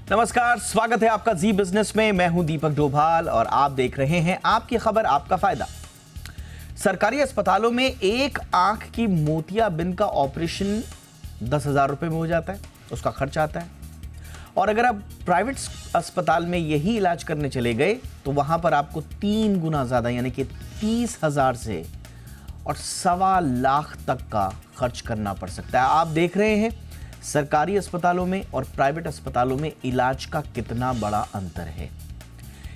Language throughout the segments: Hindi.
नमस्कार, स्वागत है आपका जी बिजनेस में। मैं हूं दीपक डोभाल और आप देख रहे हैं आपकी खबर आपका फायदा। सरकारी अस्पतालों में एक आंख की मोतियाबिंद का ऑपरेशन 10,000 रुपए में हो जाता है, उसका खर्च आता है। और अगर आप प्राइवेट अस्पताल में यही इलाज करने चले गए तो वहां पर आपको 3 गुना ज्यादा यानी कि 30,000 से और 1.25 लाख तक का खर्च करना पड़ सकता है। आप देख रहे हैं सरकारी अस्पतालों में और प्राइवेट अस्पतालों में इलाज का कितना बड़ा अंतर है।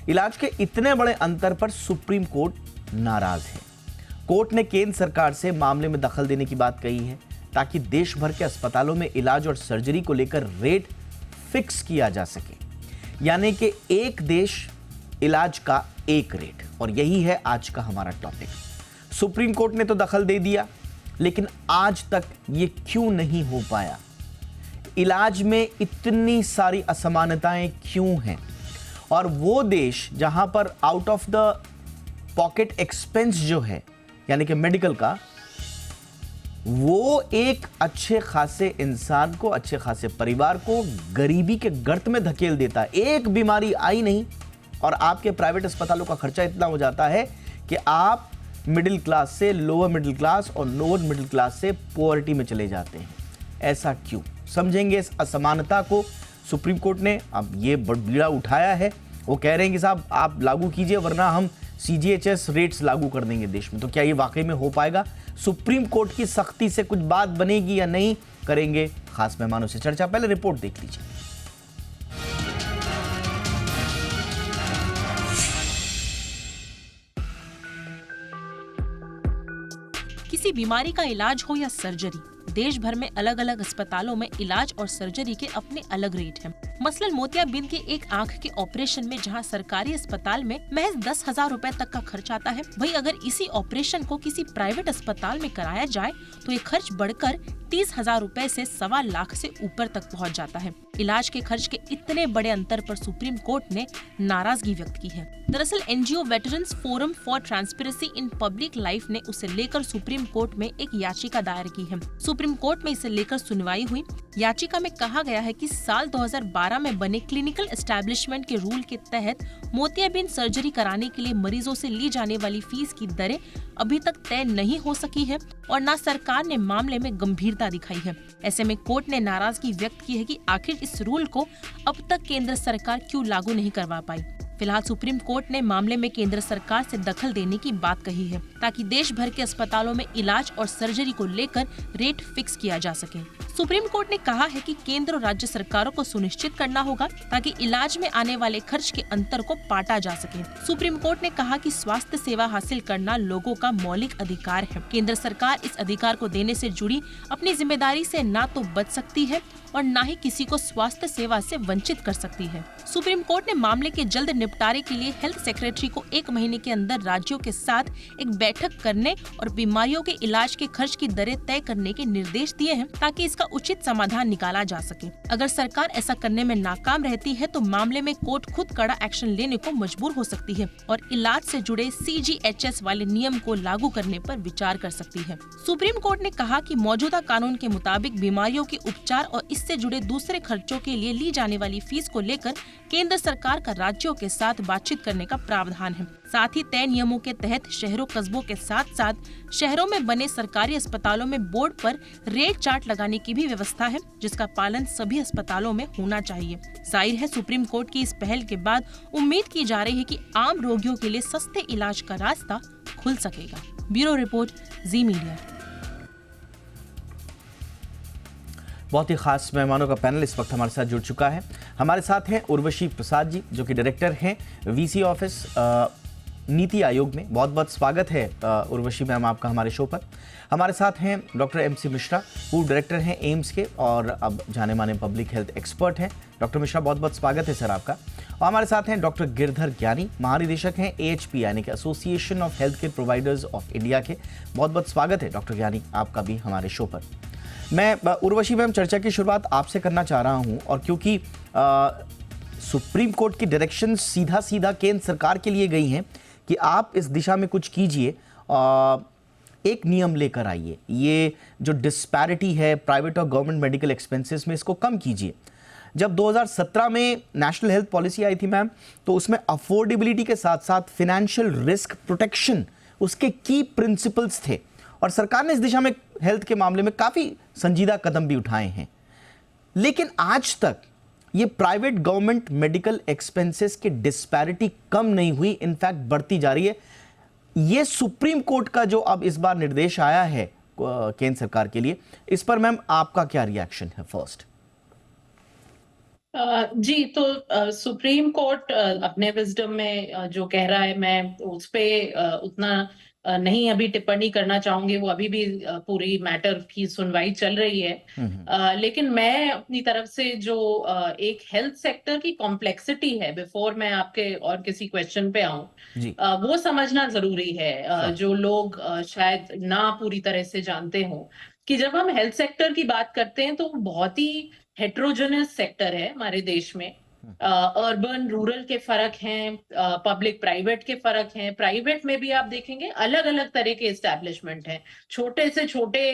इलाज के इतने बड़े अंतर पर सुप्रीम कोर्ट नाराज है। कोर्ट ने केंद्र सरकार से मामले में दखल देने की बात कही है ताकि देश भर के अस्पतालों में इलाज और सर्जरी को लेकर रेट फिक्स किया जा सके, यानी कि एक देश इलाज का एक रेट। और यही है आज का हमारा टॉपिक। सुप्रीम कोर्ट ने तो दखल दे दिया, लेकिन आज तक ये क्यों नहीं हो पाया? इलाज में इतनी सारी असमानताएं क्यों हैं? और वो देश जहां पर out of the pocket expense जो है यानी कि मेडिकल का, वो एक अच्छे खासे इंसान को, अच्छे खासे परिवार को गरीबी के गर्त में धकेल देता है। एक बीमारी आई नहीं और आपके प्राइवेट अस्पतालों का खर्चा इतना हो जाता है कि आप मिडिल क्लास से लोअर मिडिल क्लास और लोअर मिडिल क्लास से पॉवर्टी में चले जाते हैं। ऐसा क्यों? समझेंगे इस असमानता को। सुप्रीम कोर्ट ने अब ये बीड़ा उठाया है। वो कह रहे हैं कि साहब आप लागू कीजिए वरना हम CGHS रेट्स लागू कर देंगे देश में। तो क्या ये वाकई में हो पाएगा? सुप्रीम कोर्ट की सख्ती से कुछ बात बनेगी या नहीं, करेंगे खास मेहमानों से चर्चा। पहले रिपोर्ट देख लीजिए। किसी बीमारी का इलाज हो या सर्जरी, देश भर में अलग अलग अस्पतालों में इलाज और सर्जरी के अपने अलग रेट हैं। मसलन मोतियाबिंद के एक आंख के ऑपरेशन में जहां सरकारी अस्पताल में महज 10,000 रुपए तक का खर्च आता है, वहीं अगर इसी ऑपरेशन को किसी प्राइवेट अस्पताल में कराया जाए तो ये खर्च बढ़कर 30,000 रुपए से 1.25 लाख से ऊपर तक पहुंच जाता है। इलाज के खर्च के इतने बड़े अंतर पर सुप्रीम कोर्ट ने नाराजगी व्यक्त की है। दरअसल NGO veterans forum for transparency in public life ने उसे लेकर सुप्रीम कोर्ट में एक याचिका दायर की है। सुप्रीम कोर्ट में इसे लेकर सुनवाई हुई। याचिका में कहा गया है कि साल 2012 में बने क्लिनिकल एस्टैब्लिशमेंट के रूल के तहत मोतियाबिंद सर्जरी कराने के लिए मरीजों से ली जाने वाली फीस की दरें अभी तक तय नहीं हो सकी है और न सरकार ने मामले में गंभीरता दिखाई है। ऐसे में कोर्ट ने नाराजगी व्यक्त की है कि आखिर इस रूल को अब तक केंद्र सरकार क्यों लागू नहीं करवा पाई। फिलहाल सुप्रीम कोर्ट ने मामले में केंद्र सरकार से दखल देने की बात कही है ताकि देश भर के अस्पतालों में इलाज और सर्जरी को लेकर रेट फिक्स किया जा सके। सुप्रीम कोर्ट ने कहा है कि केंद्र और राज्य सरकारों को सुनिश्चित करना होगा ताकि इलाज में आने वाले खर्च के अंतर को पाटा जा सके। सुप्रीम कोर्ट ने कहा कि स्वास्थ्य सेवा हासिल करना लोगों का मौलिक अधिकार है। केंद्र सरकार इस अधिकार को देने से जुड़ी अपनी जिम्मेदारी से ना तो बच सकती है और न ही किसी को स्वास्थ्य सेवा से वंचित कर सकती है। सुप्रीम कोर्ट ने मामले के जल्द निपटारे के लिए हेल्थ सेक्रेटरी को 1 महीने के अंदर राज्यों के साथ एक बैठक करने और बीमारियों के इलाज के खर्च की दरें तय करने के निर्देश दिए हैं ताकि इसका उचित समाधान निकाला जा सके। अगर सरकार ऐसा करने में नाकाम रहती है तो मामले में कोर्ट खुद कड़ा एक्शन लेने को मजबूर हो सकती है और इलाज से जुड़े CGHS वाले नियम को लागू करने पर विचार कर सकती है। सुप्रीम कोर्ट ने कहा कि मौजूदा कानून के मुताबिक बीमारियों के उपचार और इससे जुड़े दूसरे खर्चों के लिए ली जाने वाली फीस को लेकर केंद्र सरकार का राज्यों के साथ बातचीत करने का प्रावधान है। साथ ही तय नियमों के तहत शहरों कस्बों के साथ साथ शहरों में बने सरकारी अस्पतालों में बोर्ड पर रेट चार्ट लगाने की भी व्यवस्था है, जिसका पालन सभी अस्पतालों में होना चाहिए। जाहिर है सुप्रीम कोर्ट की इस पहल के बाद उम्मीद की जा रही है कि आम रोगियों के लिए सस्ते इलाज का रास्ता खुल सकेगा। ब्यूरो रिपोर्ट, जी मीडिया। बहुत ही खास मेहमानों का पैनल इस वक्त हमारे साथ जुड़ चुका है। हमारे साथ हैं उर्वशी प्रसाद जी, जो कि डायरेक्टर हैं VC ऑफिस नीति आयोग में। बहुत बहुत स्वागत है उर्वशी मैम आपका हमारे शो पर। हमारे साथ हैं डॉक्टर MC मिश्रा, पूर्व डायरेक्टर हैं एम्स के और अब जाने माने पब्लिक हेल्थ एक्सपर्ट हैं। डॉक्टर मिश्रा, बहुत बहुत स्वागत है सर आपका। और हमारे साथ हैं डॉक्टर गिरधर ज्ञानी, महानिदेशक हैं AHP यानी कि association of health care providers of India के। बहुत बहुत स्वागत है डॉक्टर ज्ञानी आपका भी हमारे शो पर। मैं उर्वशी मैम चर्चा की शुरुआत आपसे करना चाह रहा हूं और क्योंकि सुप्रीम कोर्ट की डायरेक्शन सीधा सीधा केंद्र सरकार के लिए गई हैं कि आप इस दिशा में कुछ कीजिए, एक नियम लेकर आइए, ये जो डिस्पैरिटी है प्राइवेट और गवर्नमेंट मेडिकल एक्सपेंसेस में, इसको कम कीजिए। जब 2017 में नेशनल हेल्थ पॉलिसी आई थी मैम, तो उसमें अफोर्डेबिलिटी के साथ साथ फाइनेंशियल रिस्क प्रोटेक्शन उसके की प्रिंसिपल्स थे, और सरकार ने इस दिशा में हेल्थ के मामले में काफी संजीदा कदम भी उठाए हैं। लेकिन आज तक ये प्राइवेट गवर्नमेंट मेडिकल एक्सपेंसेस की डिस्पैरिटी कम नहीं हुई, इनफैक्ट बढ़ती जा रही है। ये सुप्रीम कोर्ट का जो अब इस बार निर्देश आया है केंद्र सरकार के लिए, इस पर मैम आपका क्या रिएक्शन है फर्स्ट? जी, तो सुप्रीम कोर्ट अपने विजडम में जो कह रहा है, मैं उस पे उतना नहीं अभी टिप्पणी करना चाहूंगी। वो अभी भी पूरी मैटर की सुनवाई चल रही है। लेकिन मैं अपनी तरफ से जो एक हेल्थ सेक्टर की कॉम्प्लेक्सिटी है, बिफोर मैं आपके और किसी क्वेश्चन पे आऊं, वो समझना जरूरी है। जो लोग शायद ना पूरी तरह से जानते हो कि जब हम हेल्थ सेक्टर की बात करते हैं तो बहुत ही हेट्रोजेनस सेक्टर है हमारे देश में। अर्बन रूरल के फर्क हैं, पब्लिक प्राइवेट के फर्क हैं। प्राइवेट में भी आप देखेंगे अलग अलग तरह के एस्टैब्लिशमेंट हैं, छोटे से छोटे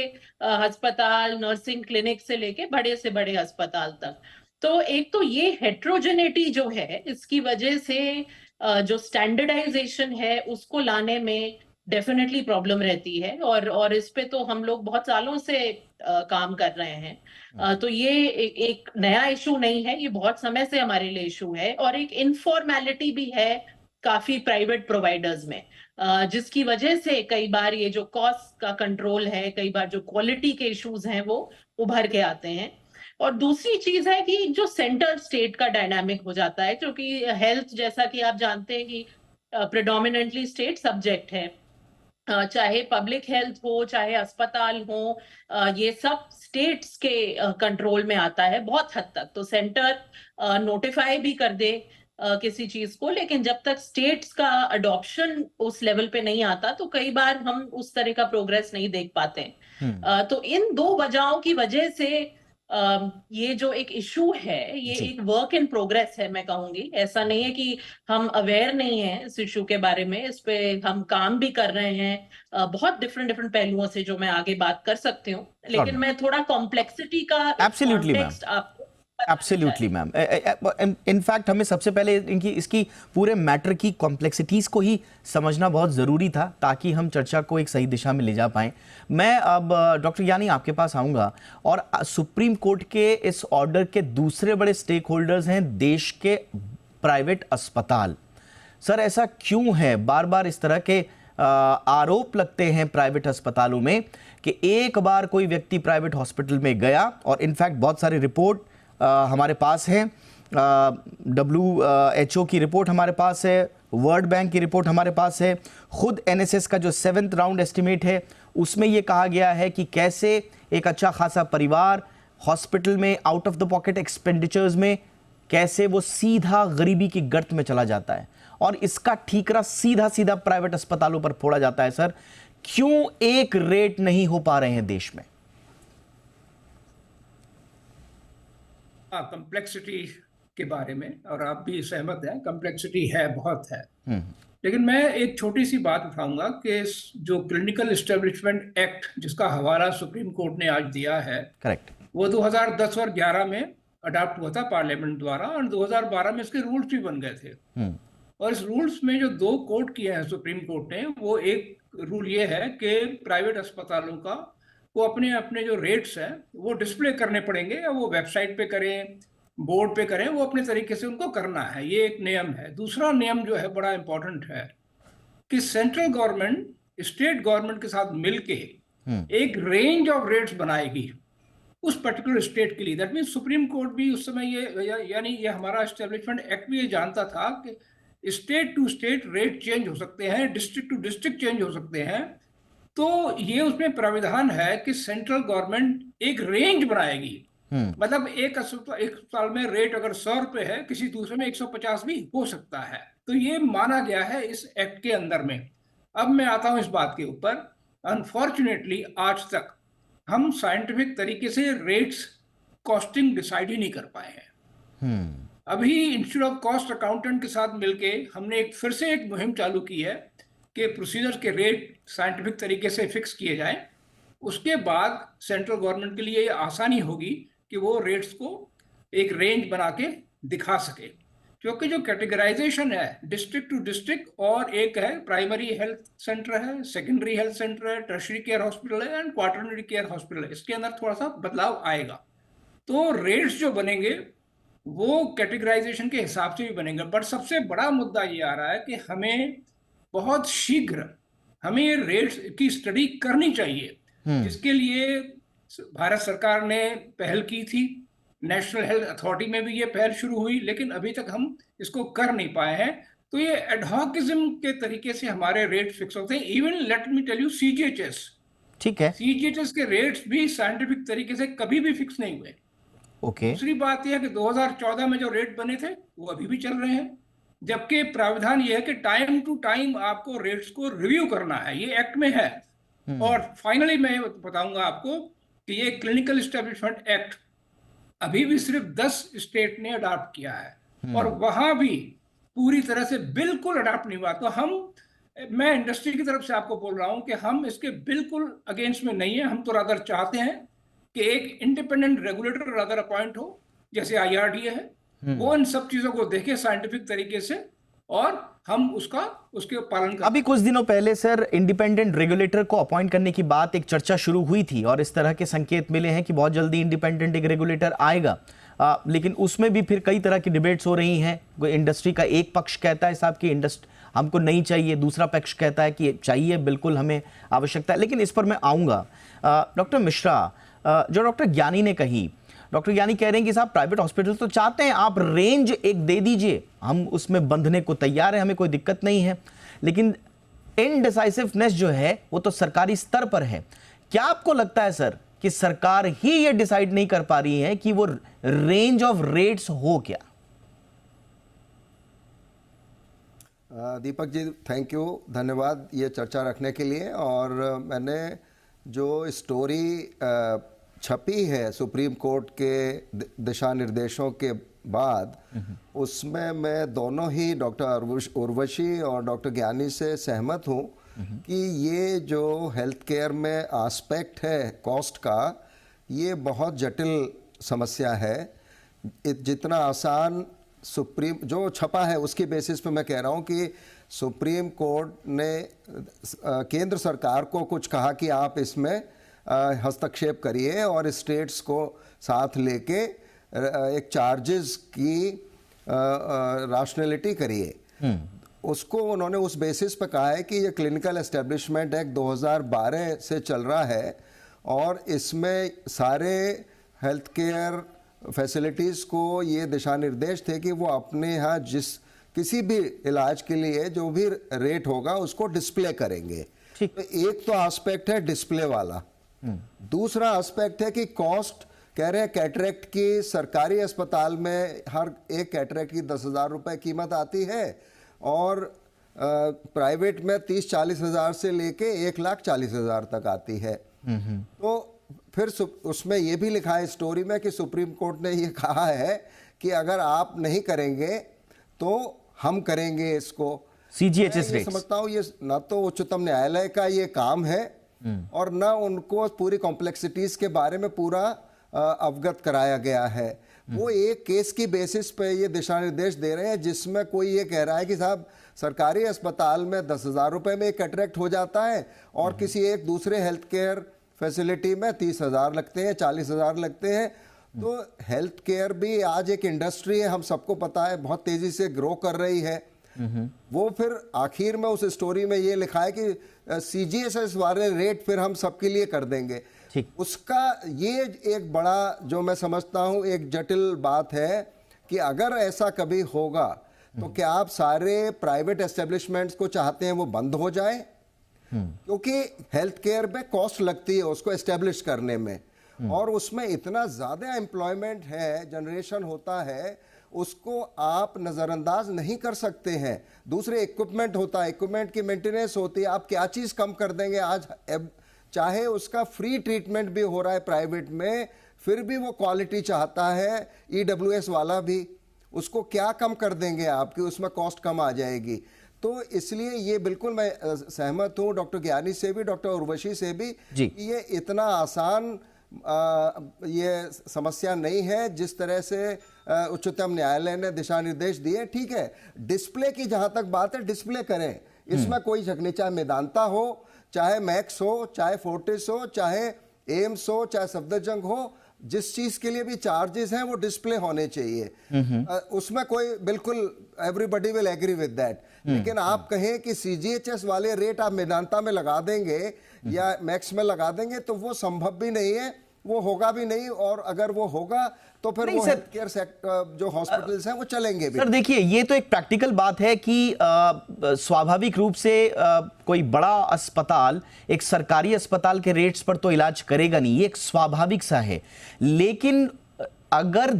अस्पताल, नर्सिंग क्लिनिक से लेके बड़े से बड़े अस्पताल तक। तो एक तो ये हेट्रोजेनिटी जो है, इसकी वजह से जो स्टैंडर्डाइजेशन है उसको लाने में डेफिनेटली प्रॉब्लम रहती है, और इस पे तो हम लोग बहुत सालों से काम कर रहे हैं। तो ये एक नया इशू नहीं है, ये बहुत समय से हमारे लिए इशू है, और एक इनफॉर्मेलिटी भी है काफी प्राइवेट प्रोवाइडर्स में, जिसकी वजह से कई बार ये जो कॉस्ट का कंट्रोल है, कई बार जो क्वालिटी के इश्यूज हैं वो उभर के आते हैं। और दूसरी चीज है कि जो सेंटर स्टेट का डायनामिक हो जाता है, क्योंकि हेल्थ जैसा कि आप जानते हैं कि प्रेडोमिनेंटली स्टेट सब्जेक्ट है। चाहे पब्लिक हेल्थ हो, चाहे अस्पताल हो, ये सब स्टेट्स के कंट्रोल में आता है बहुत हद तक। तो सेंटर नोटिफाई भी कर दे किसी चीज को, लेकिन जब तक स्टेट्स का अडॉप्शन उस लेवल पे नहीं आता तो कई बार हम उस तरह का प्रोग्रेस नहीं देख पाते। तो इन दो वजहों की वजह से ये जो एक इशू है, ये एक वर्क इन प्रोग्रेस है, मैं कहूंगी। ऐसा नहीं है कि हम अवेयर नहीं है इस इशू के बारे में, इस पे हम काम भी कर रहे हैं बहुत डिफरेंट पहलुओं से, जो मैं आगे बात कर सकती हूँ। लेकिन मैं थोड़ा कॉम्प्लेक्सिटी का कॉन्टेक्स्ट आपको एब्सोल्युटली मैम। इनफैक्ट हमें सबसे पहले इसकी पूरे मैटर की कॉम्प्लेक्सिटीज को ही समझना बहुत ज़रूरी था, ताकि हम चर्चा को एक सही दिशा में ले जा पाएं। मैं अब डॉक्टर यानी आपके पास आऊँगा, और सुप्रीम कोर्ट के इस ऑर्डर के दूसरे बड़े स्टेक होल्डर्स हैं देश के प्राइवेट अस्पताल। सर, ऐसा क्यों है बार बार इस तरह के आरोप लगते हैं प्राइवेट अस्पतालों में कि एक बार कोई व्यक्ति प्राइवेट हॉस्पिटल में गया, और इनफैक्ट बहुत सारी रिपोर्ट हमारे पास है, WHO की रिपोर्ट हमारे पास है, वर्ल्ड बैंक की रिपोर्ट हमारे पास है, खुद NSS का जो 7th राउंड एस्टिमेट है उसमें ये कहा गया है कि कैसे एक अच्छा खासा परिवार हॉस्पिटल में out of the pocket expenditures में कैसे वो सीधा गरीबी की गर्त में चला जाता है, और इसका ठीकरा सीधा सीधा प्राइवेट अस्पतालों पर फोड़ा जाता है। सर, क्यों एक रेट नहीं हो पा रहे हैं देश में? कॉम्प्लेक्सिटी के बारे में, और आप भी सहमत हैं, कॉम्प्लेक्सिटी है, बहुत है। लेकिन मैं एक छोटी सी बात उठाऊंगा कि जो क्लिनिकल एस्टेब्लिशमेंट एक्ट जिसका हवाला सुप्रीम कोर्ट ने आज दिया है, करेक्ट, वो 2010 और 11 में अडॉप्ट हुआ था पार्लियामेंट द्वारा, और 2012 में इसके रूल्स भी बन गए थे। और इस रूल्स में जो 2 कोट किए हैं सुप्रीम कोर्ट ने, वो एक रूल ये है कि प्राइवेट अस्पतालों का वो अपने अपने जो रेट्स हैं वो डिस्प्ले करने पड़ेंगे, या वो वेबसाइट पे करें, बोर्ड पे करें, वो अपने तरीके से उनको करना है, ये एक नियम है। दूसरा नियम जो है बड़ा इंपॉर्टेंट है कि सेंट्रल गवर्नमेंट स्टेट गवर्नमेंट के साथ मिलके एक रेंज ऑफ रेट्स बनाएगी उस पर्टिकुलर स्टेट के लिए। दैट मीन्स सुप्रीम कोर्ट भी उस समय यानी ये हमारा एस्टेब्लिशमेंट एक्ट भी ये जानता था कि state to state rate change हो सकते हैं, डिस्ट्रिक्ट टू डिस्ट्रिक्ट चेंज हो सकते हैं। तो ये उसमें प्राविधान है कि सेंट्रल गवर्नमेंट एक रेंज बनाएगी, मतलब एक अस्पताल में रेट अगर 100 रुपए है, किसी दूसरे में 150 भी हो सकता है। तो ये माना गया है इस एक्ट के अंदर में। अब मैं आता हूं इस बात के ऊपर, अनफॉर्चुनेटली आज तक हम साइंटिफिक तरीके से रेट्स कॉस्टिंग डिसाइड ही नहीं कर पाए हैं। अभी इंस्टीट्यूट ऑफ कॉस्ट अकाउंटेंट के साथ मिलके हमने फिर से एक मुहिम चालू की है कि प्रोसीजर के रेट साइंटिफिक तरीके से फिक्स किए जाएं। उसके बाद सेंट्रल गवर्नमेंट के लिए आसानी होगी कि वो रेट्स को एक रेंज बना के दिखा सके, क्योंकि जो कैटेगराइजेशन है डिस्ट्रिक्ट टू डिस्ट्रिक्ट, और एक है प्राइमरी हेल्थ सेंटर है, सेकेंडरी हेल्थ सेंटर है, टर्शरी केयर हॉस्पिटल है एंड क्वाटरनरी केयर हॉस्पिटल है, इसके अंदर थोड़ा सा बदलाव आएगा। तो रेट्स जो बनेंगे वो कैटेगराइजेशन के हिसाब से भी बनेंगे। बट सबसे बड़ा मुद्दा ये आ रहा है कि हमें बहुत शीघ्र हमें ये रेट्स की स्टडी करनी चाहिए, जिसके लिए भारत सरकार ने पहल की थी, नेशनल हेल्थ अथॉरिटी में भी ये पहल शुरू हुई, लेकिन अभी तक हम इसको कर नहीं पाए हैं। तो ये एडहॉकिज्म के तरीके से हमारे रेट फिक्स होते हैं। Even let me tell you, CGHS, ठीक है, सीजीएचएस के रेट्स भी साइंटिफिक तरीके से कभी भी फिक्स नहीं हुए। ओके। दूसरी बात यह है कि 2014 में जो रेट बने थे वो अभी भी चल रहे हैं, जबकि प्रावधान यह है कि टाइम टू टाइम आपको रेट्स को रिव्यू करना है, ये एक्ट में है। और फाइनली मैं बताऊंगा आपको कि ये क्लिनिकल एस्टेब्लिशमेंट एक्ट अभी भी सिर्फ 10 स्टेट ने अडॉप्ट किया है और वहां भी पूरी तरह से बिल्कुल अडॉप्ट नहीं हुआ। तो मैं इंडस्ट्री की तरफ से आपको बोल रहा हूं कि हम इसके बिल्कुल अगेंस्ट में नहीं है। हम तो रादर चाहते हैं कि एक इंडिपेंडेंट रेगुलेटर रादर अपॉइंट हो, जैसे IRDA है, वो इन सब चीजों को देखे साइंटिफिक तरीके से और हम उसके पालन करें। अभी कुछ दिनों पहले सर इंडिपेंडेंट रेगुलेटर को अपॉइंट करने की बात, एक चर्चा शुरू हुई थी और इस तरह के संकेत मिले हैं कि बहुत जल्दी इंडिपेंडेंट एक रेगुलेटर आएगा। लेकिन उसमें भी फिर कई तरह की डिबेट्स हो रही हैं। इंडस्ट्री का एक पक्ष कहता है साहब कि हमको नहीं चाहिए, दूसरा पक्ष कहता है कि चाहिए, बिल्कुल हमें आवश्यकता है। लेकिन इस पर मैं आऊँगा। डॉक्टर मिश्रा, जो डॉक्टर ज्ञानी ने कही, डॉक्टर ज्ञानी कह रहे हैं कि साहब प्राइवेट हॉस्पिटल तो चाहते हैं आप रेंज एक दे दीजिए, हम उसमें बंधने को तैयार हैं, हमें कोई दिक्कत नहीं है, लेकिन इनडिसाइसिवनेस जो है वो तो सरकारी स्तर पर है। क्या आपको लगता है सर कि सरकार ही ये डिसाइड नहीं कर पा रही है कि वो रेंज ऑफ रेट्स हो क्या? दीपक जी, थैंक यू, धन्यवाद ये चर्चा रखने के लिए। और मैंने जो स्टोरी छपी है सुप्रीम कोर्ट के दिशा निर्देशों के बाद, उसमें मैं दोनों ही डॉक्टर उर्वशी और डॉक्टर ज्ञानी से सहमत हूँ कि ये जो हेल्थ केयर में एस्पेक्ट है कॉस्ट का, ये बहुत जटिल समस्या है। जितना आसान सुप्रीम जो छपा है उसकी बेसिस पे मैं कह रहा हूँ कि सुप्रीम कोर्ट ने केंद्र सरकार को कुछ कहा कि आप इसमें हस्तक्षेप करिए और स्टेट्स को साथ लेके एक चार्जेस की राशनलिटी करिए। उसको उन्होंने उस बेसिस पे कहा है कि ये क्लिनिकल एस्टेब्लिशमेंट एक्ट 2012 से चल रहा है और इसमें सारे हेल्थ केयर फैसिलिटीज़ को ये दिशा निर्देश थे कि वो अपने यहाँ किसी भी इलाज के लिए जो भी रेट होगा उसको डिस्प्ले करेंगे। तो एक तो एस्पेक्ट है डिस्प्ले वाला। दूसरा एस्पेक्ट है कि कॉस्ट, कह रहे हैं कैटरेक्ट की सरकारी अस्पताल में हर एक कैटरेक्ट की 10,000 रुपए कीमत आती है और प्राइवेट में 30-40 हज़ार से लेके 1,40,000 तक आती है। तो फिर उसमें ये भी लिखा है स्टोरी में कि सुप्रीम कोर्ट ने ये कहा है कि अगर आप नहीं करेंगे तो हम करेंगे इसको। CGHS मैं समझता हूँ ये ना तो उच्चतम न्यायालय का ये काम है और ना उनको पूरी कॉम्प्लेक्सिटीज के बारे में पूरा अवगत कराया गया है। वो एक केस की बेसिस पे ये दिशा निर्देश दे रहे हैं जिसमें कोई ये कह रहा है कि साहब सरकारी अस्पताल में 10,000 रुपए में एक कैटरेक्ट हो जाता है और किसी एक दूसरे हेल्थ केयर फैसिलिटी में 30,000 लगते हैं, 40,000 लगते हैं। तो हेल्थ केयर भी आज एक इंडस्ट्री है, हम सबको पता है, बहुत तेजी से ग्रो कर रही है। वो फिर आखिर में उस स्टोरी में ये लिखा है कि CGHS वाले रेट फिर हम सबके लिए कर देंगे। उसका ये एक बड़ा, जो मैं समझता हूँ एक जटिल बात है कि अगर ऐसा कभी होगा तो क्या आप सारे प्राइवेट एस्टेब्लिशमेंट्स को चाहते हैं वो बंद हो जाए? क्योंकि हेल्थ केयर में कॉस्ट लगती है उसको एस्टेब्लिश करने में और उसमें इतना ज्यादा एम्प्लॉयमेंट है, जनरेशन होता है, उसको आप नजरअंदाज नहीं कर सकते हैं। दूसरे इक्विपमेंट होता है, इक्विपमेंट की मेंटेनेंस होती है, आप क्या चीज कम कर देंगे? आज चाहे उसका फ्री ट्रीटमेंट भी हो रहा है प्राइवेट में, फिर भी वो क्वालिटी चाहता है। EWS वाला भी, उसको क्या कम कर देंगे आपकी, उसमें कॉस्ट कम आ जाएगी। तो इसलिए ये बिल्कुल मैं सहमत हूँ डॉक्टर ज्ञानी से भी, डॉक्टर उर्वशी से भी, कि ये इतना आसान ये समस्या नहीं है। जिस तरह से उच्चतम न्यायालय ने दिशा निर्देश दिए, ठीक है। डिस्प्ले की जहां तक बात है, डिस्प्ले करें, इसमें कोई शक नहीं। चाहे मेदांता हो, चाहे मैक्स हो, चाहे फोर्टिस हो, चाहे एम्स हो, चाहे सफदरजंग हो, जिस चीज के लिए भी चार्जेस हैं वो डिस्प्ले होने चाहिए। उसमें कोई बिल्कुल everybody will agree with that. लेकिन आप कहें कि सीजीएचएस वाले रेट आप मेदांता में लगा देंगे या मैक्स में लगा देंगे, तो वो संभव भी नहीं है, वो होगा भी नहीं। और अगर वो होगा तो फिर वो हेल्थ केयर सेक्टर जो हॉस्पिटल्स हैं वो चलेंगे भी। सर देखिए, ये तो एक प्रैक्टिकल बात है कि स्वाभाविक रूप से कोई बड़ा अस्पताल एक सरकारी अस्पताल के रेट्स पर तो इलाज करेगा नहीं, ये एक स्वाभाविक सा है। लेकिन अगर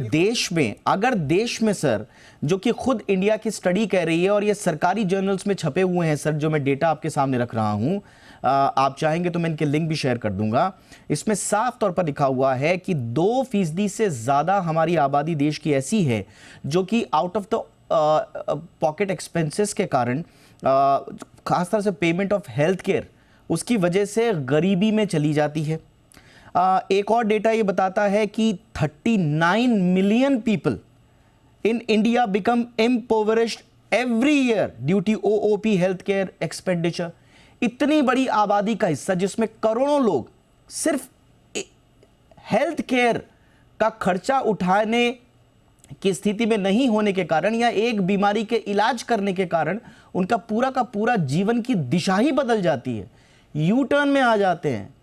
देश में सर, जो कि खुद इंडिया की स्टडी कह रही है और ये सरकारी जर्नल्स में छपे हुए हैं सर, जो मैं डेटा आपके सामने रख रहा हूं, आप चाहेंगे तो मैं इनके लिंक भी शेयर कर दूंगा। इसमें साफ तौर पर लिखा हुआ है कि 2% से ज्यादा हमारी आबादी देश की ऐसी है जो कि out of the pocket expenses के कारण, खासतौर से पेमेंट ऑफ हेल्थ केयर, उसकी वजह से गरीबी में चली जाती है। एक और डेटा ये बताता है कि 39 million people in India become impoverished every year due to OOP healthcare expenditure। इतनी बड़ी आबादी का हिस्सा, जिसमें करोड़ों लोग सिर्फ हेल्थ केयर का खर्चा उठाने की स्थिति में नहीं होने के कारण या एक बीमारी के इलाज करने के कारण उनका पूरा का पूरा जीवन की दिशा ही बदल जाती है, यू टर्न में आ जाते हैं।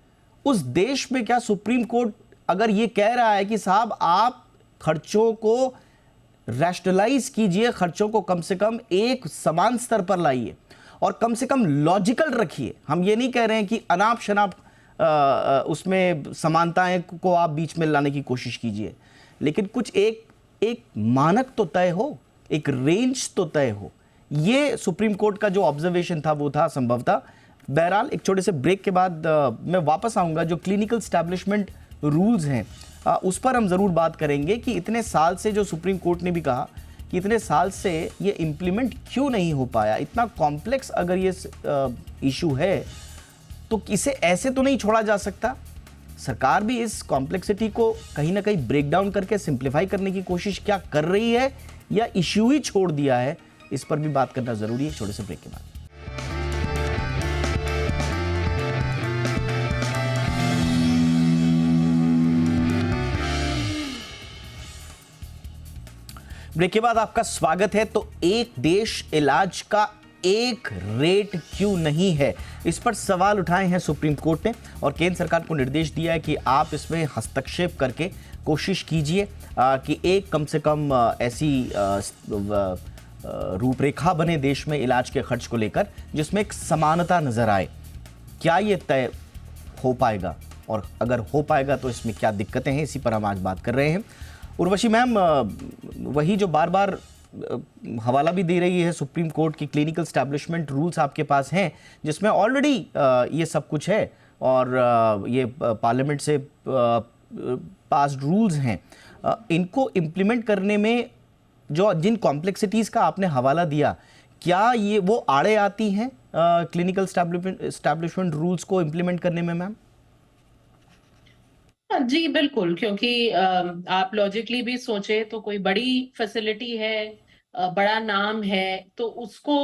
उस देश में क्या सुप्रीम कोर्ट अगर ये कह रहा है कि साहब आप खर्चों को रैशनलाइज कीजिए, खर्चों को कम से कम एक समान स्तर पर लाइए और कम से कम लॉजिकल रखिए। हम ये नहीं कह रहे हैं कि अनाप शनाप उसमें समानताएं को आप बीच में लाने की कोशिश कीजिए, लेकिन कुछ एक मानक तो तय हो, एक रेंज तो तय हो। ये सुप्रीम कोर्ट का जो ऑब्जर्वेशन था वो था संभवतः। बहरहाल एक छोटे से ब्रेक के बाद मैं वापस आऊंगा। जो क्लिनिकल एस्टैब्लिशमेंट रूल्स हैं उस पर हम जरूर बात करेंगे कि इतने साल से, जो सुप्रीम कोर्ट ने भी कहा कि इतने साल से ये इंप्लीमेंट क्यों नहीं हो पाया। इतना कॉम्प्लेक्स अगर ये इशू है तो इसे ऐसे तो नहीं छोड़ा जा सकता। सरकार भी इस कॉम्प्लेक्सिटी को कहीं ना कहीं ब्रेक डाउन करके सिंप्लीफाई करने की कोशिश क्या कर रही है या इश्यू ही छोड़ दिया है, इस पर भी बात करना जरूरी है छोटे से ब्रेक के बाद। ब्रेक के बाद आपका स्वागत है। तो एक देश इलाज का एक रेट क्यों नहीं है, इस पर सवाल उठाए हैं सुप्रीम कोर्ट ने और केंद्र सरकार को निर्देश दिया है कि आप इसमें हस्तक्षेप करके कोशिश कीजिए कि एक कम से कम ऐसी रूपरेखा बने देश में इलाज के खर्च को लेकर जिसमें एक समानता नजर आए। क्या ये तय हो पाएगा और अगर हो पाएगा तो इसमें क्या दिक्कतें हैं, इसी पर हम आज बात कर रहे हैं। उर्वशी मैम, वही जो बार बार हवाला भी दे रही है सुप्रीम कोर्ट की क्लिनिकल एस्टैब्लिशमेंट रूल्स आपके पास हैं, जिसमें ऑलरेडी ये सब कुछ है और ये पार्लियामेंट से पास्ड रूल्स हैं। इनको इम्प्लीमेंट करने में जो जिन कॉम्प्लेक्सिटीज़ का आपने हवाला दिया, क्या ये वो आड़े आती हैं क्लिनिकल एस्टैब्लिशमेंट रूल्स को इम्प्लीमेंट करने में मैम? जी बिल्कुल, क्योंकि आप लॉजिकली भी सोचे तो कोई बड़ी फैसिलिटी है, बड़ा नाम है, तो उसको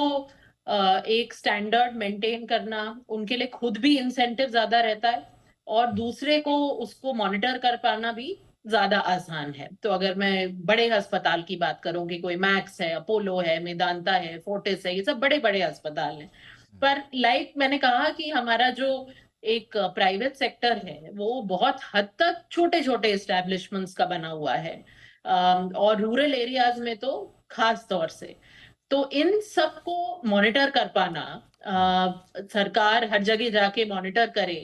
एक स्टैंडर्ड मेंटेन करना उनके लिए खुद भी इंसेंटिव ज्यादा रहता है और दूसरे को उसको मॉनिटर कर पाना भी ज्यादा आसान है। तो अगर मैं बड़े अस्पताल की बात करूंगी, कोई मैक्स है, अपोलो है, मेदांता है, फोर्टिस है, ये सब बड़े बड़े अस्पताल हैं। पर लाइक मैंने कहा कि हमारा जो एक प्राइवेट सेक्टर है वो बहुत हद तक छोटे छोटे एस्टैब्लिशमेंट्स का बना हुआ है और रूरल एरियाज में तो खास तौर से। तो इन सबको मॉनिटर कर पाना, सरकार हर जगह जाके मॉनिटर करे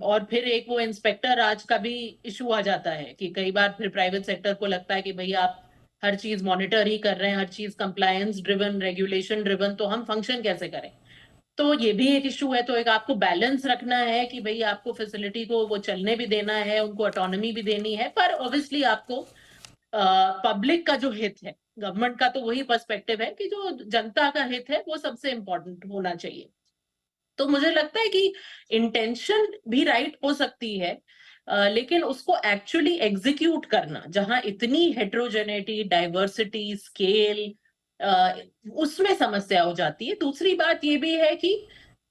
और फिर एक वो इंस्पेक्टर राज का भी इशू आ जाता है कि कई बार फिर प्राइवेट सेक्टर को लगता है कि भैया आप हर चीज मॉनिटर ही कर रहे हैं, हर चीज कंप्लायंस ड्रिवन, रेगुलेशन ड्रिवन, तो हम फंक्शन कैसे करें। तो ये भी एक इशू है। तो एक आपको बैलेंस रखना है कि भाई आपको फैसिलिटी को वो चलने भी देना है, उनको ऑटोनॉमी भी देनी है, पर ऑब्वियसली आपको पब्लिक का जो हित है, गवर्नमेंट का तो वही पर्सपेक्टिव है कि जो जनता का हित है वो सबसे इम्पोर्टेंट होना चाहिए। तो मुझे लगता है कि इंटेंशन भी राइट हो सकती है लेकिन उसको एक्चुअली एग्जीक्यूट करना, जहां इतनी हेट्रोजेनिटी, डाइवर्सिटी, स्केल, उसमें समस्या हो जाती है। दूसरी बात ये भी है कि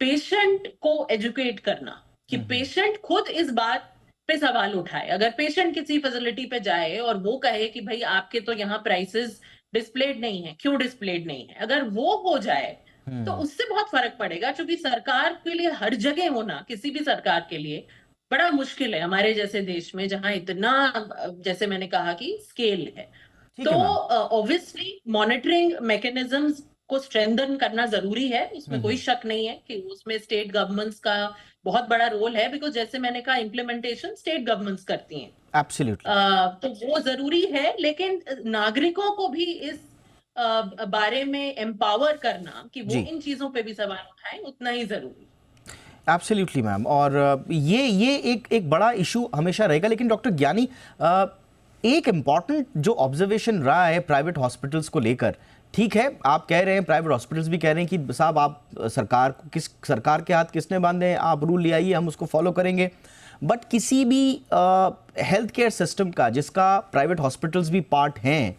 पेशेंट को एजुकेट करना, कि पेशेंट खुद इस बात पे सवाल उठाए। अगर पेशेंट किसी फैसिलिटी पे जाए और वो कहे कि भाई आपके तो यहाँ प्राइसेस डिस्प्लेड नहीं है, क्यों डिस्प्लेड नहीं है, अगर वो हो जाए तो उससे बहुत फर्क पड़ेगा। क्योंकि सरकार के लिए हर जगह होना, किसी भी सरकार के लिए बड़ा मुश्किल है हमारे जैसे देश में, जहां इतना, जैसे मैंने कहा कि स्केल है। तो ऑब्वियसली मॉनिटरिंग मैकेनिज्म्स को स्ट्रेंथन करना जरूरी है, इसमें कोई शक नहीं है कि उसमें स्टेट गवर्नमेंट्स का बहुत बड़ा रोल है, बिकॉज जैसे मैंने कहा इम्प्लीमेंटेशन स्टेट गवर्नमेंट्स करती हैं। एब्सोल्युटली। तो वो जरूरी है, लेकिन नागरिकों को भी इस बारे में एम्पावर करना कि वो इन चीजों पे भी सवाल उठाएं, उतना ही जरूरी। एब्सोल्युटली मैम, और ये एक बड़ा इशू हमेशा रहेगा। लेकिन डॉक्टर ज्ञानी, एक इम्पॉर्टेंट जो ऑब्जर्वेशन रहा है प्राइवेट हॉस्पिटल्स को लेकर, ठीक है आप कह रहे हैं, प्राइवेट हॉस्पिटल्स भी कह रहे हैं कि साहब आप सरकार के हाथ किसने बांधे हैं, आप रूल ले आइए हम उसको फॉलो करेंगे। बट किसी भी हेल्थ केयर सिस्टम का, जिसका प्राइवेट हॉस्पिटल्स भी पार्ट हैं,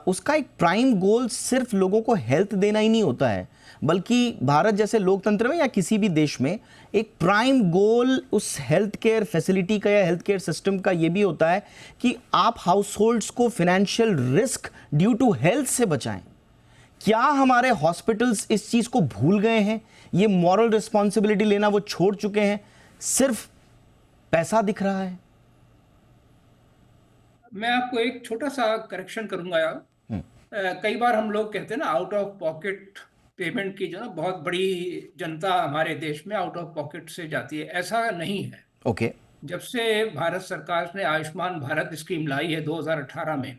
उसका एक प्राइम गोल सिर्फ लोगों को हेल्थ देना ही नहीं होता है, बल्कि भारत जैसे लोकतंत्र में या किसी भी देश में एक प्राइम गोल उस हेल्थ केयर फैसिलिटी का या हेल्थ केयर सिस्टम का ये भी होता है कि आप हाउसहोल्ड्स को financial risk due to health से बचाएं। क्या हमारे हॉस्पिटल्स इस चीज को भूल गए हैं? ये मॉरल रिस्पॉन्सिबिलिटी लेना वो छोड़ चुके हैं, सिर्फ पैसा दिख रहा है? मैं आपको एक छोटा सा करेक्शन करूंगा यार। कई बार हम लोग कहते हैं ना, आउट ऑफ पॉकेट पेमेंट की जो ना बहुत बड़ी जनता हमारे देश में आउट ऑफ पॉकेट से जाती है, ऐसा नहीं है। ओके। जब से भारत सरकार ने आयुष्मान भारत स्कीम लाई है 2018 में,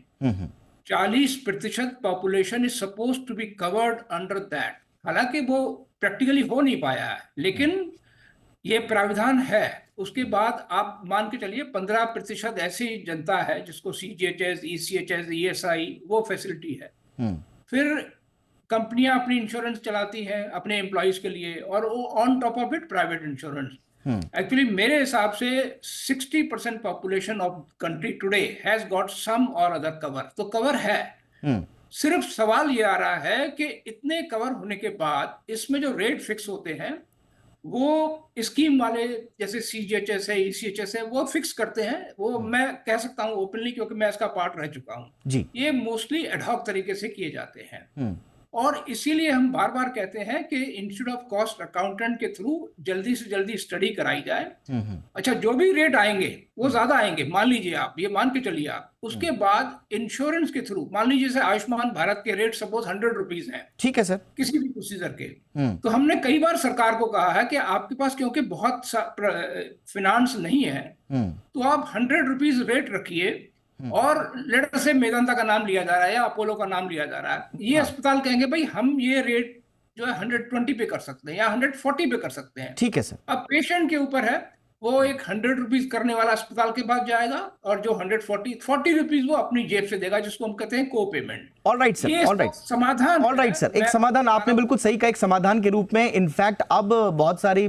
40% population is suppose to be covered under that. हालांकि वो प्रैक्टिकली हो नहीं पाया है, लेकिन ये प्राविधान है। उसके बाद आप मान के चलिए 15% ऐसी जनता है जिसको CGHS, ECHS, ESI वो फैसिलिटी है। फिर कंपनियां अपनी इंश्योरेंस चलाती हैं अपने एम्प्लॉयज के लिए, और वो on top of it private insurance. Actually मेरे हिसाब से 60% population of country today has got some और अदर कवर। तो कवर है, सिर्फ सवाल ये आ रहा है कि इतने कवर होने के बाद इसमें जो रेट फिक्स होते हैं वो स्कीम वाले जैसे CGHS है, ECHS है, वो फिक्स करते हैं। वो मैं कह सकता हूँ ओपनली, क्योंकि मैं इसका पार्ट रह चुका हूँ। ये मोस्टली एडहॉक तरीके से किए जाते हैं, और इसीलिए हम बार बार कहते हैं कि इंस्टीट्यूट ऑफ कॉस्ट अकाउंटेंट के थ्रू जल्दी से जल्दी स्टडी कराई जाए। अच्छा, जो भी रेट आएंगे वो ज्यादा आएंगे, मान लीजिए आप, ये मान के चलिए आप, उसके बाद इंश्योरेंस के थ्रू, मान लीजिए जैसे आयुष्मान भारत के रेट सपोज 100 रुपीज है, ठीक है सर, किसी भी प्रोसीजर के, तो हमने कई बार सरकार को कहा है कि आपके पास क्योंकि बहुत फिनांस नहीं है, तो आप 100 रुपीज रेट रखिए, और लेटर से मेदांता का नाम लिया जा रहा है या अपोलो का नाम लिया जा रहा है, ये अस्पताल कहेंगे भाई हम ये रेट जो है 120 पे कर सकते हैं या 140 पे कर सकते हैं। ठीक है सर। अब पेशेंट के ऊपर है, वो एक 100 रुपीज करने वाला अस्पताल के पास जाएगा, और जो 140 रुपीज वो अपनी जेब से देगा, जिसको हम कहते हैं को पेमेंट। ऑलराइट सर, ऑलराइट समाधान, ऑलराइट सर, एक समाधान आपने बिल्कुल सही कहा, एक समाधान के रूप में। इनफैक्ट अब बहुत सारी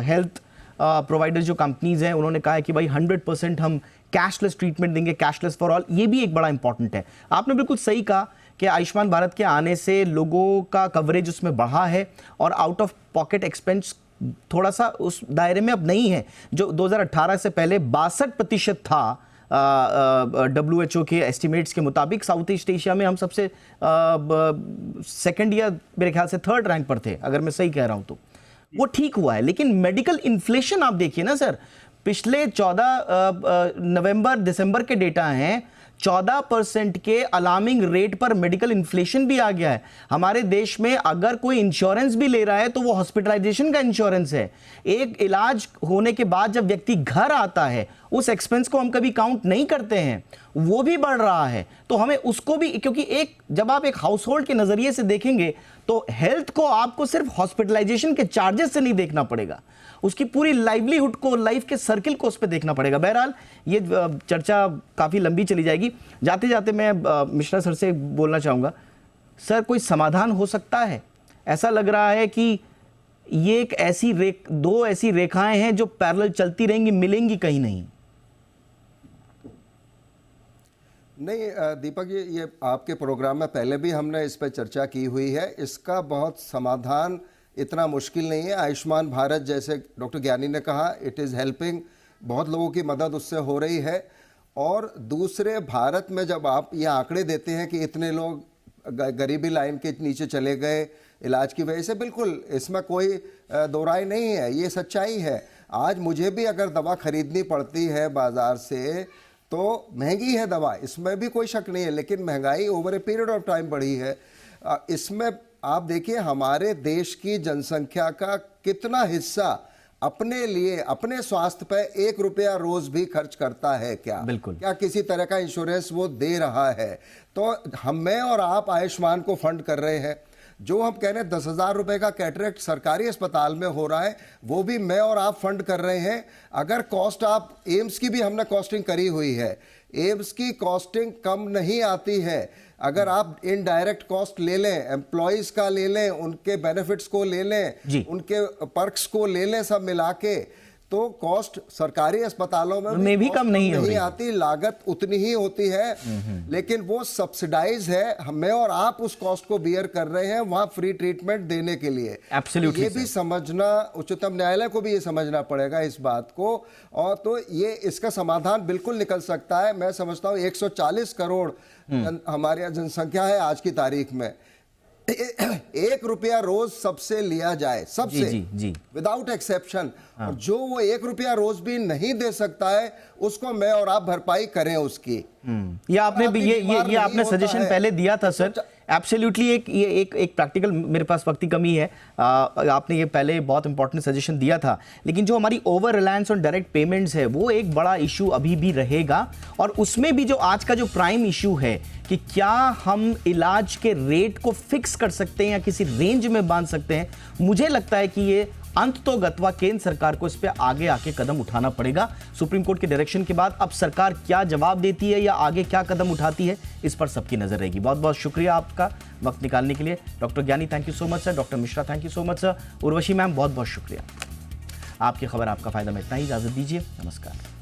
हेल्थ प्रोवाइडर जो कंपनीज हैं, उन्होंने कहा है कि भाई 100% हम कैशलेस ट्रीटमेंट देंगे, कैशलेस फॉर ऑल। ये भी एक बड़ा इंपॉर्टेंट है। आपने बिल्कुल सही कहा कि आयुष्मान भारत के आने से लोगों का कवरेज उसमें बढ़ा है, और आउट ऑफ पॉकेट एक्सपेंस थोड़ा सा उस दायरे में अब नहीं है जो 2018 से पहले 62% था। WHO के एस्टिमेट्स के मुताबिक साउथ ईस्ट एशिया में हम सबसे सेकंड या मेरे ख्याल से थर्ड रैंक पर थे, अगर मैं सही कह रहा हूं तो। वो ठीक हुआ है, लेकिन मेडिकल इन्फ्लेशन आप देखिए ना सर, पिछले 14 नवंबर दिसंबर के डेटा हैं, 14% के अलार्मिंग रेट पर मेडिकल इन्फ्लेशन भी आ गया है हमारे देश में। अगर कोई इंश्योरेंस भी ले रहा है तो वो हॉस्पिटलाइजेशन का इंश्योरेंस है। एक इलाज होने के बाद जब व्यक्ति घर आता है, उस एक्सपेंस को हम कभी काउंट नहीं करते हैं, वो भी बढ़ रहा है। तो हमें उसको भी, क्योंकि एक जब आप एक हाउस होल्ड के नजरिए से देखेंगे तो हेल्थ को आपको सिर्फ हॉस्पिटलाइजेशन के चार्जेस से नहीं देखना पड़ेगा, उसकी पूरी लाइवलीहुड को, लाइफ के सर्किल को उस पर देखना पड़ेगा। बहरहाल ये चर्चा काफ़ी लंबी चली जाएगी। जाते जाते मैं मिश्रा सर से बोलना चाहूँगा, सर कोई समाधान हो सकता है? ऐसा लग रहा है कि ये एक ऐसी दो ऐसी रेखाएं हैं जो पैरेलल चलती रहेंगी, मिलेंगी कहीं नहीं। नहीं दीपक जी, ये आपके प्रोग्राम में पहले भी हमने इस पर चर्चा की हुई है। इसका बहुत समाधान इतना मुश्किल नहीं है। आयुष्मान भारत जैसे डॉक्टर ज्ञानी ने कहा, इट इज़ हेल्पिंग, बहुत लोगों की मदद उससे हो रही है। और दूसरे, भारत में जब आप ये आंकड़े देते हैं कि इतने लोग गरीबी लाइन के नीचे चले गए इलाज की वजह से, बिल्कुल इसमें कोई दो राय नहीं है, ये सच्चाई है। आज मुझे भी अगर दवा खरीदनी पड़ती है बाज़ार से तो महंगी है दवा, इसमें भी कोई शक नहीं है, लेकिन महंगाई over a period of time बढ़ी है। इसमें आप देखिए हमारे देश की जनसंख्या का कितना हिस्सा अपने लिए, अपने स्वास्थ्य पे 1 रुपया रोज भी खर्च करता है क्या? बिल्कुल। क्या किसी तरह का इंश्योरेंस वो दे रहा है? तो मैं और आप आयुष्मान को फंड कर रहे हैं। जो हम कह रहे हैं 10,000 रुपए का कैटरेक्ट सरकारी अस्पताल में हो रहा है, वो भी मैं और आप फंड कर रहे हैं। अगर कॉस्ट आप, एम्स की भी हमने कॉस्टिंग करी हुई है, एम्स की कॉस्टिंग कम नहीं आती है। अगर आप इनडायरेक्ट कॉस्ट ले लें, एम्प्लॉयज का ले लें, उनके बेनिफिट्स को ले लें, उनके पर्क्स को ले लें, सब मिला के, तो कॉस्ट सरकारी अस्पतालों में भी कम नहीं आती, लागत उतनी ही होती है, लेकिन वो सब्सिडाइज है। मैं और आप उस कॉस्ट को बियर कर रहे हैं वहां फ्री ट्रीटमेंट देने के लिए। एब्सोल्युटली, ये भी समझना, उच्चतम न्यायालय को भी ये समझना पड़ेगा इस बात को। और तो ये इसका समाधान बिल्कुल निकल सकता है। मैं समझता हूँ 140 करोड़ हमारे यहाँ जनसंख्या है आज की तारीख में। 1 रुपया रोज सबसे लिया जाए, सबसे, जी। Without exception. और जो वो 1 रुपया रोज भी नहीं दे सकता है, उसको मैं और आप भरपाई करें उसकी। ये आपने भी ये आपने सजेशन पहले दिया था सर। एब्सोल्युटली एक प्रैक्टिकल, मेरे पास वक्त की कमी है, आपने ये पहले बहुत इंपॉर्टेंट सजेशन दिया था, लेकिन जो हमारी over reliance on direct payments है वो एक बड़ा इशू अभी भी रहेगा। और उसमें भी जो आज का जो प्राइम इशू है कि क्या हम इलाज के रेट को फिक्स कर सकते हैं या किसी रेंज में बांध सकते हैं, मुझे लगता है कि ये अंततोगत्वा केंद्र सरकार को इस पे आगे आके कदम उठाना पड़ेगा। सुप्रीम कोर्ट के डायरेक्शन के बाद अब सरकार क्या जवाब देती है या आगे क्या कदम उठाती है, इस पर सबकी नजर रहेगी। बहुत बहुत शुक्रिया आपका वक्त निकालने के लिए डॉक्टर ज्ञानी, thank you so much sir. Doctor Mishra, thank you so much sir. Urvashi ma'am, बहुत बहुत शुक्रिया। आपकी खबर आपका फायदा में इतना ही, इजाजत दीजिए, नमस्कार।